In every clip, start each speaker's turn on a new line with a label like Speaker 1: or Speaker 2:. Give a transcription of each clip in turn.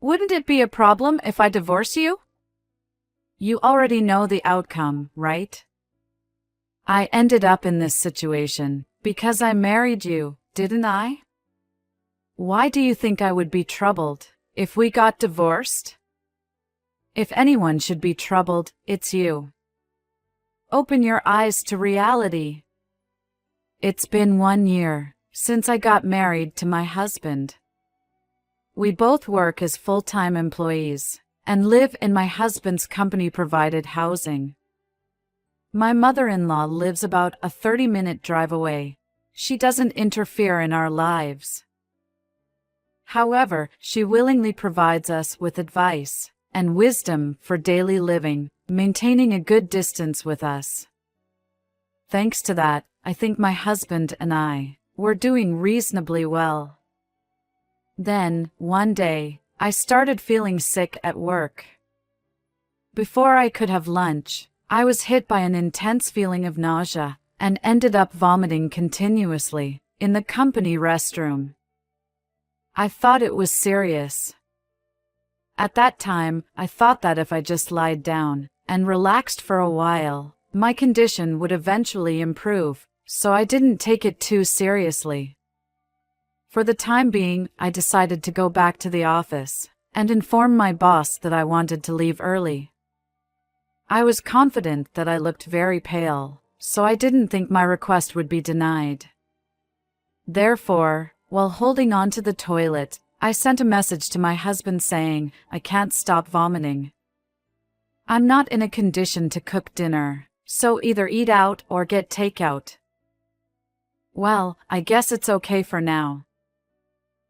Speaker 1: Wouldn't it be a problem if I divorce you? You already know the outcome, right? I ended up in this situation because I married you, didn't I? Why do you think I would be troubled if we got divorced? If anyone should be troubled, it's you. Open your eyes to reality. It's been 1 year since I got married to my husband. We both work as full-time employees and live in my husband's company-provided housing. My mother-in-law lives about a 30-minute drive away. She doesn't interfere in our lives. However, she willingly provides us with advice and wisdom for daily living, maintaining a good distance with us. Thanks to that, I think my husband and I were doing reasonably well. Then, one day, I started feeling sick at work. Before I could have lunch, I was hit by an intense feeling of nausea and ended up vomiting continuously in the company restroom. I thought it was serious. At that time, I thought that if I just lied down and relaxed for a while, my condition would eventually improve, so I didn't take it too seriously. For the time being, I decided to go back to the office and inform my boss that I wanted to leave early. I was confident that I looked very pale, so I didn't think my request would be denied. Therefore, while holding on to the toilet, I sent a message to my husband saying, I can't stop vomiting. I'm not in a condition to cook dinner, so either eat out or get takeout. Well, I guess it's okay for now.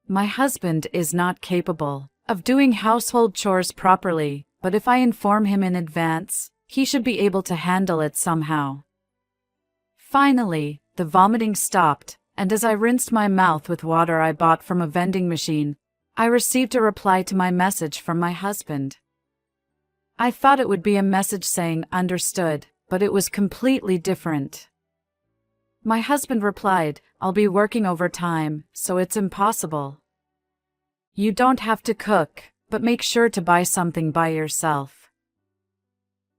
Speaker 1: My husband is not capable of doing household chores properly, but if I inform him in advance, he should be able to handle it somehow. Finally, the vomiting stopped, and as I rinsed my mouth with water I bought from a vending machine, I received a reply to my message from my husband. I thought it would be a message saying understood, but it was completely different. My husband replied, I'll be working overtime, so it's impossible. You don't have to cook, but make sure to buy something by yourself.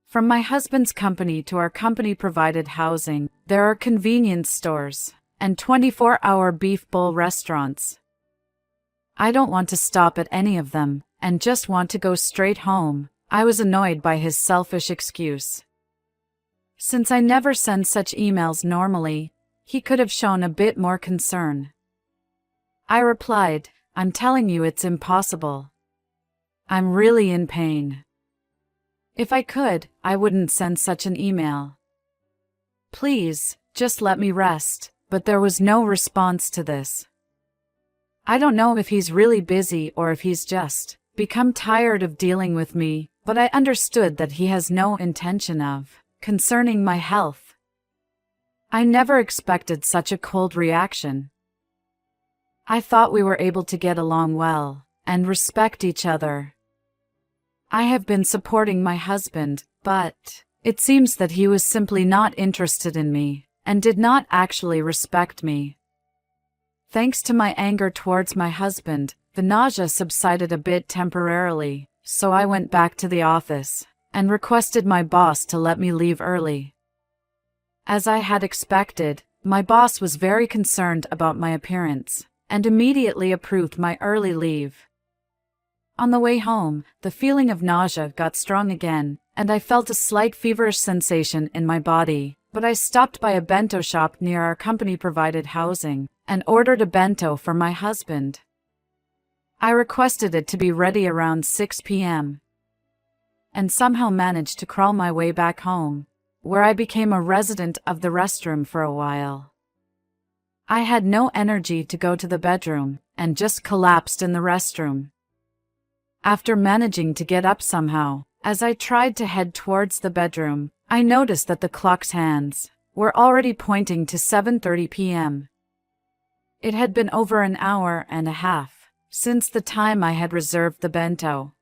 Speaker 1: From my husband's company to our company-provided housing, there are convenience stores and 24-hour beef bowl restaurants. I don't want to stop at any of them, and just want to go straight home. I was annoyed by his selfish excuse. Since I never send such emails normally, he could have shown a bit more concern. I replied, I'm telling you it's impossible. I'm really in pain. If I could, I wouldn't send such an email. Please, just let me rest. But there was no response to this. I don't know if he's really busy or if he's just become tired of dealing with me, but I understood that he has no intention of concerning my health. I never expected such a cold reaction. I thought we were able to get along well and respect each other. I have been supporting my husband, but it seems that he was simply not interested in me and did not actually respect me. Thanks to my anger towards my husband, the nausea subsided a bit temporarily, so I went back to the office and requested my boss to let me leave early. As I had expected, my boss was very concerned about my appearance and immediately approved my early leave. On the way home, the feeling of nausea got strong again, and I felt a slight feverish sensation in my body. But I stopped by a bento shop near our company-provided housing and ordered a bento for my husband. I requested it to be ready around 6 p.m. and somehow managed to crawl my way back home, where I became a resident of the restroom for a while. I had no energy to go to the bedroom and just collapsed in the restroom. After managing to get up somehow, as I tried to head towards the bedroom, I noticed that the clock's hands were already pointing to 7:30 p.m. It had been over an hour and a half since the time I had reserved the bento.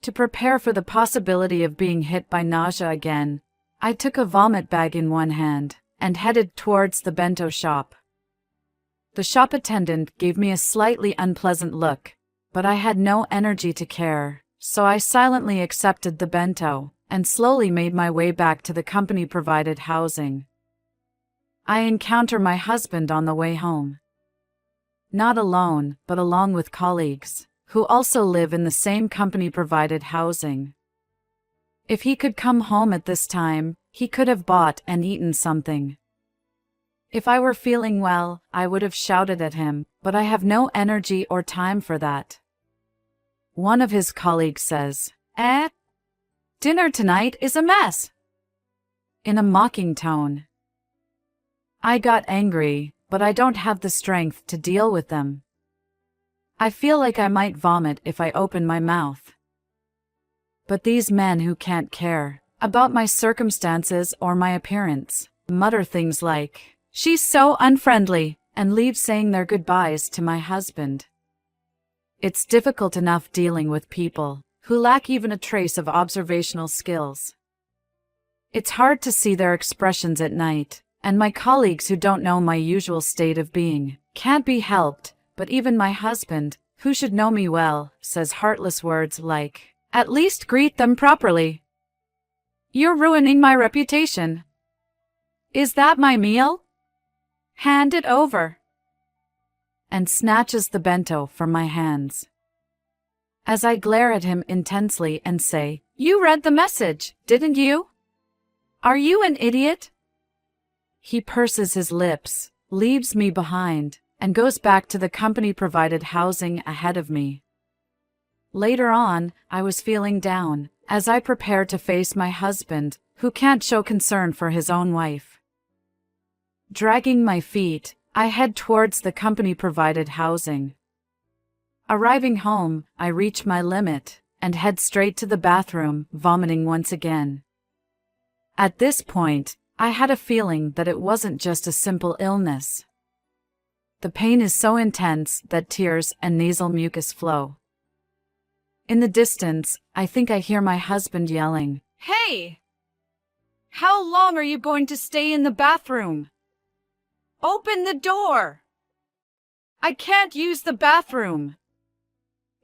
Speaker 1: To prepare for the possibility of being hit by nausea again, I took a vomit bag in one hand and headed towards the bento shop. The shop attendant gave me a slightly unpleasant look but I had no energy to care, so I silently accepted the bento and slowly made my way back to the company-provided housing. I encounter my husband on the way home. Not alone, but along with colleagues, who also live in the same company-provided housing. If he could come home at this time, he could have bought and eaten something. If I were feeling well, I would have shouted at him, but I have no energy or time for that. One of his colleagues says, dinner tonight is a mess," in a mocking tone. I got angry, but I don't have the strength to deal with them. I feel like I might vomit if I open my mouth. But these men who can't care about my circumstances or my appearance mutter things like, "She's so unfriendly," and leave saying their goodbyes to my husband. It's difficult enough dealing with people who lack even a trace of observational skills. It's hard to see their expressions at night, and my colleagues who don't know my usual state of being can't be helped, but even my husband, who should know me well, says heartless words like, "At least greet them properly. You're ruining my reputation. Is that my meal? Hand it over," and snatches the bento from my hands. As I glare at him intensely and say, "You read the message, didn't you? Are you an idiot?" He purses his lips, leaves me behind, and goes back to the company-provided housing ahead of me. Later on, I was feeling down, as I prepared to face my husband, who can't show concern for his own wife. Dragging my feet, I head towards the company-provided housing. Arriving home, I reach my limit, and head straight to the bathroom, vomiting once again. At this point, I had a feeling that it wasn't just a simple illness. The pain is so intense that tears and nasal mucus flow. In the distance, I think I hear my husband yelling, "Hey! How long are you going to stay in the bathroom? Open the door! I can't use the bathroom.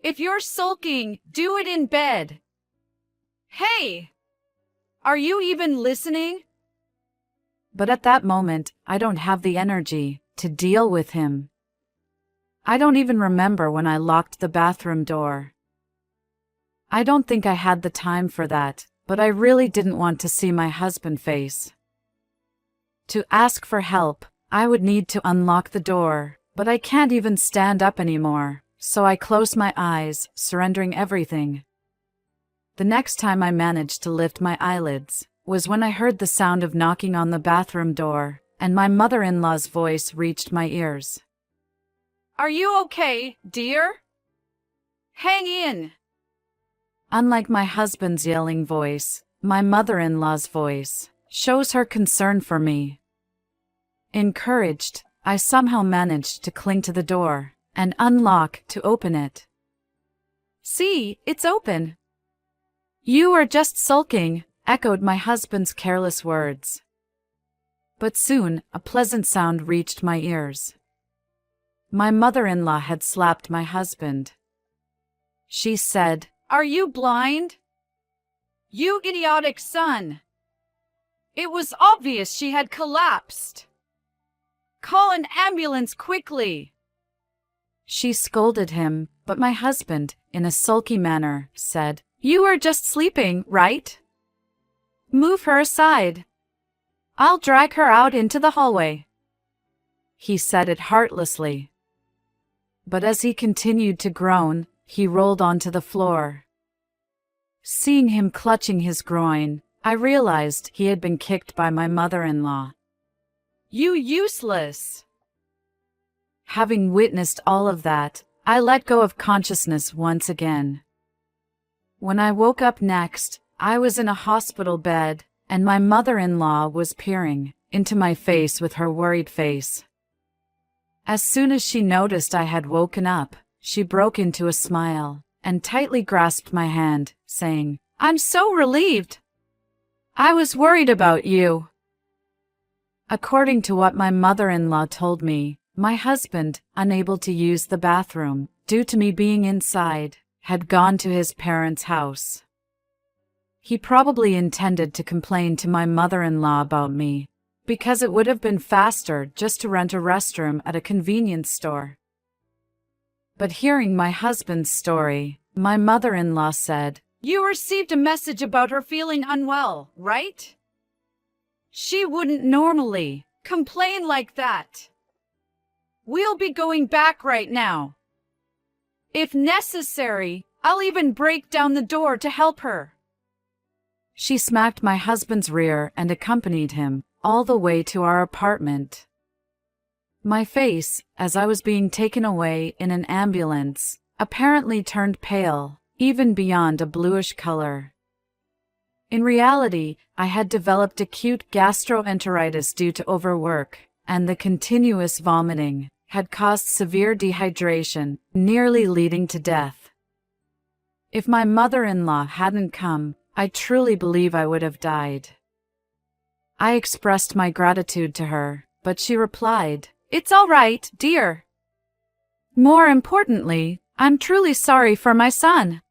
Speaker 1: If you're sulking, do it in bed. Hey! Are you even listening?" But at that moment, I don't have the energy to deal with him. I don't even remember when I locked the bathroom door. I don't think I had the time for that, but I really didn't want to see my husband face. To ask for help, I would need to unlock the door, but I can't even stand up anymore, so I close my eyes, surrendering everything. The next time I managed to lift my eyelids was when I heard the sound of knocking on the bathroom door, and my mother-in-law's voice reached my ears. "Are you okay, dear? Hang in." Unlike my husband's yelling voice, my mother-in-law's voice shows her concern for me. Encouraged, I somehow managed to cling to the door and unlock to open it. "See, it's open." "You are just sulking," echoed my husband's careless words. But soon, a pleasant sound reached my ears. My mother-in-law had slapped my husband. She said, "Are you blind? You idiotic son! It was obvious she had collapsed. Call an ambulance quickly." She scolded him, but my husband, in a sulky manner, said, "You are just sleeping, right? Move her aside. I'll drag her out into the hallway." He said it heartlessly. But as he continued to groan, he rolled onto the floor. Seeing him clutching his groin, I realized he had been kicked by my mother-in-law. "You useless!" Having witnessed all of that, I let go of consciousness once again. When I woke up next, I was in a hospital bed, and my mother-in-law was peering into my face with her worried face. As soon as she noticed I had woken up, she broke into a smile and tightly grasped my hand, saying, "I'm so relieved. I was worried about you." According to what my mother-in-law told me, my husband, unable to use the bathroom, due to me being inside, had gone to his parents' house. He probably intended to complain to my mother-in-law about me, because it would have been faster just to rent a restroom at a convenience store. But hearing my husband's story, my mother-in-law said, "You received a message about her feeling unwell, right? She wouldn't normally complain like that. We'll be going back right now. If necessary, I'll even break down the door to help her." She smacked my husband's rear and accompanied him all the way to our apartment. My face, as I was being taken away in an ambulance, apparently turned pale, even beyond a bluish color. In reality, I had developed acute gastroenteritis due to overwork, and the continuous vomiting had caused severe dehydration, nearly leading to death. If my mother-in-law hadn't come, I truly believe I would have died. I expressed my gratitude to her, but she replied, "It's all right, dear. More importantly, I'm truly sorry for my son.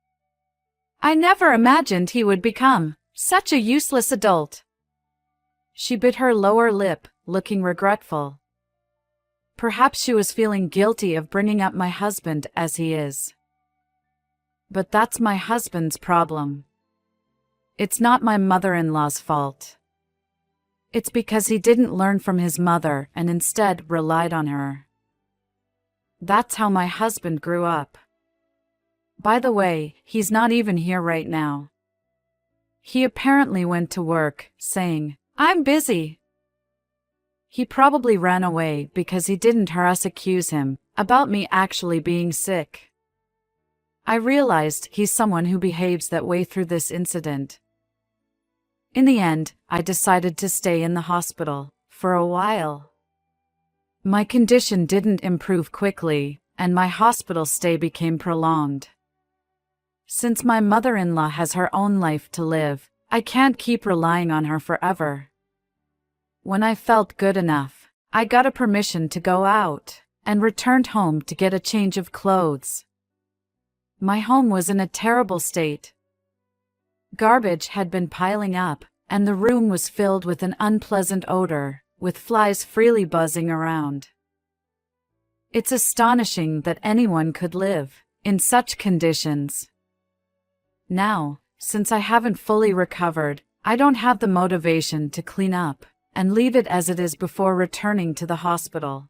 Speaker 1: I never imagined he would become such a useless adult." She bit her lower lip, looking regretful. Perhaps she was feeling guilty of bringing up my husband as he is. But that's my husband's problem. It's not my mother-in-law's fault. It's because he didn't learn from his mother and instead relied on her. That's how my husband grew up. By the way, he's not even here right now. He apparently went to work, saying, "I'm busy." He probably ran away because he didn't hear us accuse him about me actually being sick. I realized he's someone who behaves that way through this incident. In the end, I decided to stay in the hospital for a while. My condition didn't improve quickly, and my hospital stay became prolonged. Since my mother-in-law has her own life to live, I can't keep relying on her forever. When I felt good enough, I got a permission to go out and returned home to get a change of clothes. My home was in a terrible state. Garbage had been piling up, and the room was filled with an unpleasant odor, with flies freely buzzing around. It's astonishing that anyone could live in such conditions. Now, since I haven't fully recovered, I don't have the motivation to clean up and leave it as it is before returning to the hospital.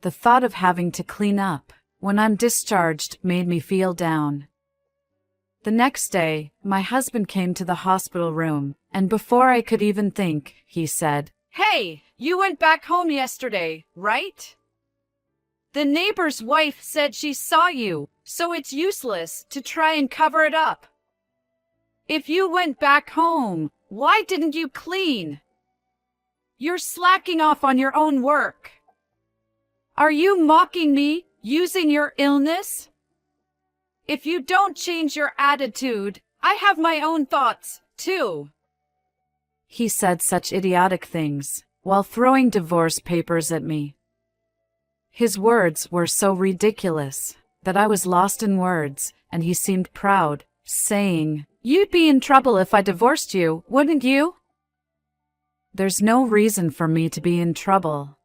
Speaker 1: The thought of having to clean up when I'm discharged made me feel down. The next day, my husband came to the hospital room, and before I could even think, he said, "Hey, you went back home yesterday, right? The neighbor's wife said she saw you, so it's useless to try and cover it up. If you went back home, why didn't you clean? You're slacking off on your own work. Are you mocking me, using your illness? If you don't change your attitude, I have my own thoughts, too." He said such idiotic things, while throwing divorce papers at me. His words were so ridiculous that I was lost in words, and he seemed proud, saying, "You'd be in trouble if I divorced you, wouldn't you?" There's no reason for me to be in trouble.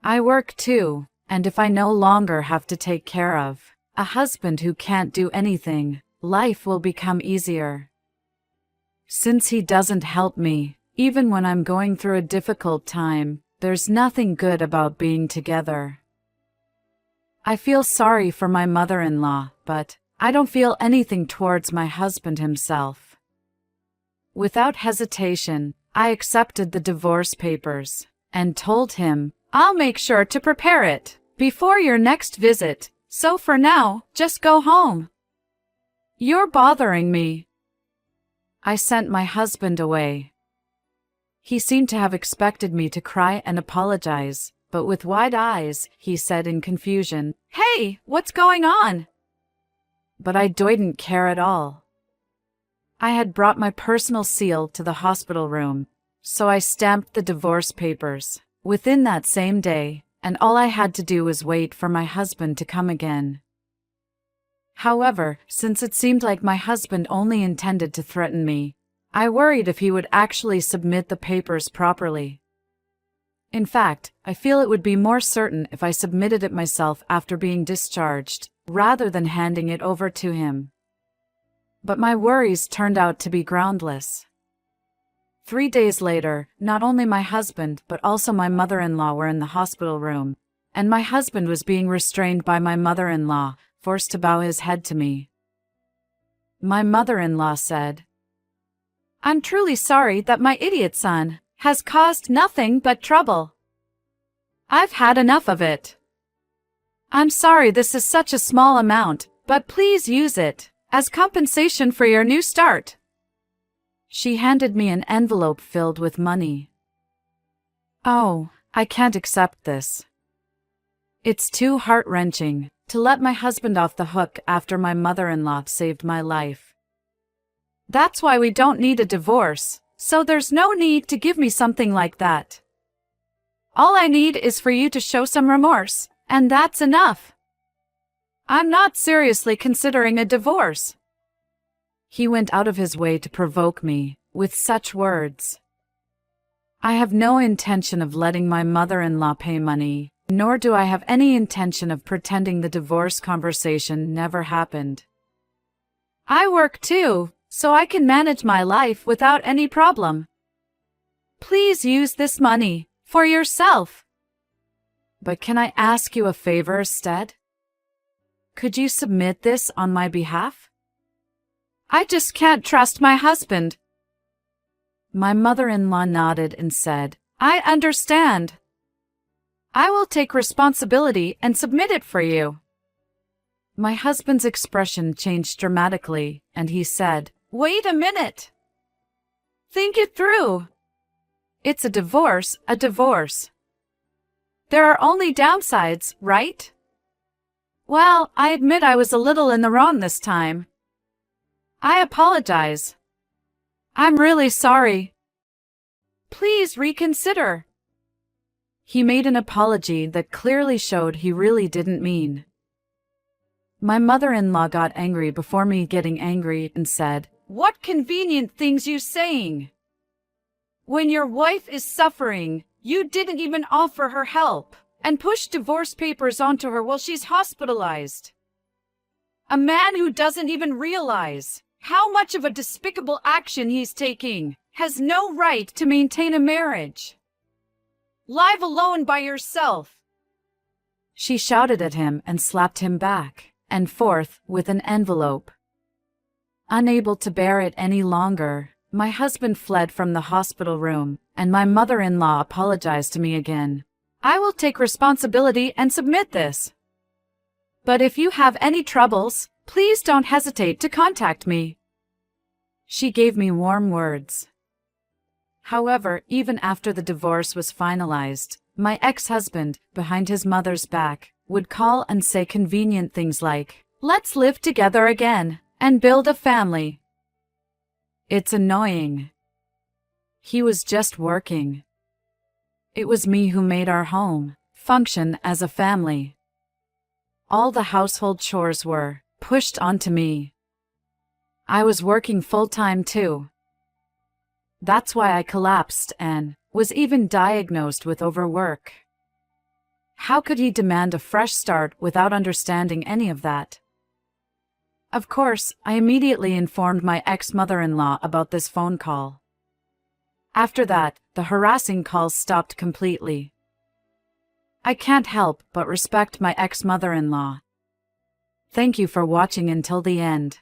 Speaker 1: I work too, and if I no longer have to take care of a husband who can't do anything, life will become easier. Since he doesn't help me, even when I'm going through a difficult time, there's nothing good about being together. I feel sorry for my mother-in-law, but I don't feel anything towards my husband himself. Without hesitation, I accepted the divorce papers and told him, "I'll make sure to prepare it before your next visit. So for now, just go home. You're bothering me." I sent my husband away. He seemed to have expected me to cry and apologize, but with wide eyes, he said in confusion, "Hey, what's going on?" But I didn't care at all. I had brought my personal seal to the hospital room, so I stamped the divorce papers. Within that same day, and all I had to do was wait for my husband to come again. However, since it seemed like my husband only intended to threaten me, I worried if he would actually submit the papers properly. In fact, I feel it would be more certain if I submitted it myself after being discharged, rather than handing it over to him. But my worries turned out to be groundless. 3 days later, not only my husband but also my mother-in-law were in the hospital room, and my husband was being restrained by my mother-in-law, forced to bow his head to me. My mother-in-law said, "I'm truly sorry that my idiot son has caused nothing but trouble. I've had enough of it. I'm sorry this is such a small amount, but please use it as compensation for your new start." She handed me an envelope filled with money. Oh, I can't accept this. It's too heart-wrenching to let my husband off the hook after my mother-in-law saved my life. That's why we don't need a divorce, so there's no need to give me something like that. All I need is for you to show some remorse, and that's enough. I'm not seriously considering a divorce. He went out of his way to provoke me with such words. I have no intention of letting my mother-in-law pay money, nor do I have any intention of pretending the divorce conversation never happened. I work too, so I can manage my life without any problem. Please use this money for yourself. But can I ask you a favor instead? Could you submit this on my behalf? I just can't trust my husband. My mother-in-law nodded and said, I understand. I will take responsibility and submit it for you. My husband's expression changed dramatically, and he said, Wait a minute. Think it through. It's a divorce, a divorce. There are only downsides, right? Well, I admit I was a little in the wrong this time. I apologize. I'm really sorry. Please reconsider. He made an apology that clearly showed he really didn't mean. My mother-in-law got angry before me getting angry and said, What convenient things you saying? When your wife is suffering, you didn't even offer her help and pushed divorce papers onto her while she's hospitalized. A man who doesn't even realize how much of a despicable action he's taking has no right to maintain a marriage. Live alone by yourself. She shouted at him and slapped him back and forth with an envelope. Unable to bear it any longer, my husband fled from the hospital room, and my mother-in-law apologized to me again. I will take responsibility and submit this. But if you have any troubles, please don't hesitate to contact me. She gave me warm words. However, even after the divorce was finalized, my ex-husband, behind his mother's back, would call and say convenient things like, Let's live together again and build a family. It's annoying. He was just working. It was me who made our home function as a family. All the household chores were pushed onto me. I was working full-time too. That's why I collapsed and was even diagnosed with overwork. How could he demand a fresh start without understanding any of that? Of course, I immediately informed my ex-mother-in-law about this phone call. After that, the harassing calls stopped completely. I can't help but respect my ex-mother-in-law. Thank you for watching until the end.